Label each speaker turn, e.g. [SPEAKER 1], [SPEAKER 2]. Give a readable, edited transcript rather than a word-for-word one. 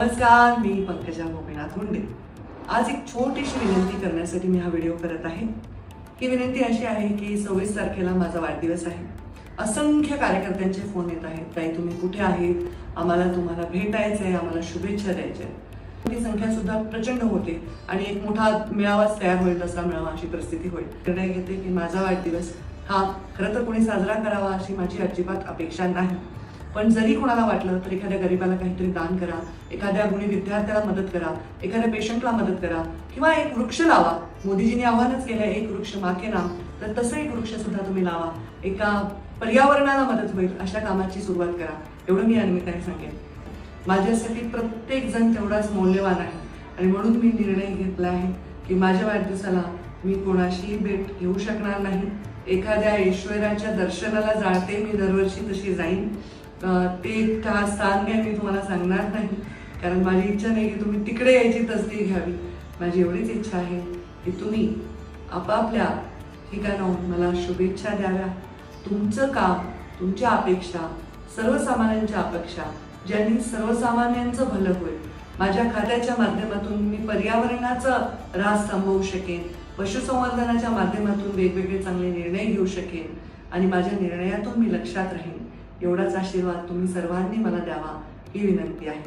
[SPEAKER 1] नमस्कार, मी पंकजा गोपीनाथ हुंडे। आज एक छोटीशी विनंती करण्यासाठी मी हा व्हिडिओ करत आहे। ही विनंती अशी आहे की 26 तारखेला माझा वाढदिवस आहे। असंख्य कार्यकर्त्यांचे फोन येत आहेत, ताई तुम्ही कुठे आहेत, आम्हाला तुम्हाला भेटायचं आहे, आम्हाला शुभेच्छा द्यायच्या आहेत। ती संख्या सुद्धा प्रचंड होते आणि एक मोठा मेळावाच तयार होईल, तसा मेळावा अशी परिस्थिती होईल। निर्णय घेते की माझा वाढदिवस हा खरं तर कोणी साजरा करावा अशी माझी अजिबात अपेक्षा नाही, पण जरी कोणाला वाटलं तर एखाद्या गरीबाला काहीतरी दान करा, एखाद्या गुणी विद्यार्थ्याला मदत करा, एखाद्या पेशंटला मदत करा किंवा एक वृक्ष लावा। मोदीजींनी आव्हानच केलं, एक वृक्ष माँ के नाम, तर तसं एक वृक्ष सुद्धा तुम्ही लावा, एका पर्यावरणाला मदत होईल अशा कामाची सुरुवात करा, एवढं मी या निमित्ताने सांगेन। माझ्यासाठी प्रत्येक जण तेवढाच मौल्यवान आहे आणि म्हणून मी निर्णय घेतला आहे की माझ्या वाढदिवसाला मी कोणाशीही भेट घेऊ शकणार नाही। एखाद्या ऐश्वर्याच्या दर्शनाला जाते मी दरवर्षी, तशी जाईन। ते स्थान काय मी तुम्हाला सांगणार नाही, कारण माझी इच्छा नाही की तुम्ही तिकडे यायची तसदी घ्यावी। माझी एवढीच इच्छा आहे की तुम्ही आपापल्या ठिकाणाहून मला शुभेच्छा द्याव्या। तुमचं काम, तुमच्या अपेक्षा, सर्वसामान्यांच्या अपेक्षा, ज्यांनी सर्वसामान्यांचं भलं होईल, माझ्या खात्याच्या माध्यमातून मी पर्यावरणाचं ऱ्हास थांबवू शकेन, पशुसंवर्धनाच्या माध्यमातून वेगवेगळे चांगले निर्णय घेऊ शकेन आणि माझ्या निर्णयातून मी लक्षात राहीन, एवढाच आशीर्वाद तुम्ही सर्वांनी मला द्यावा ही विनंती आहे।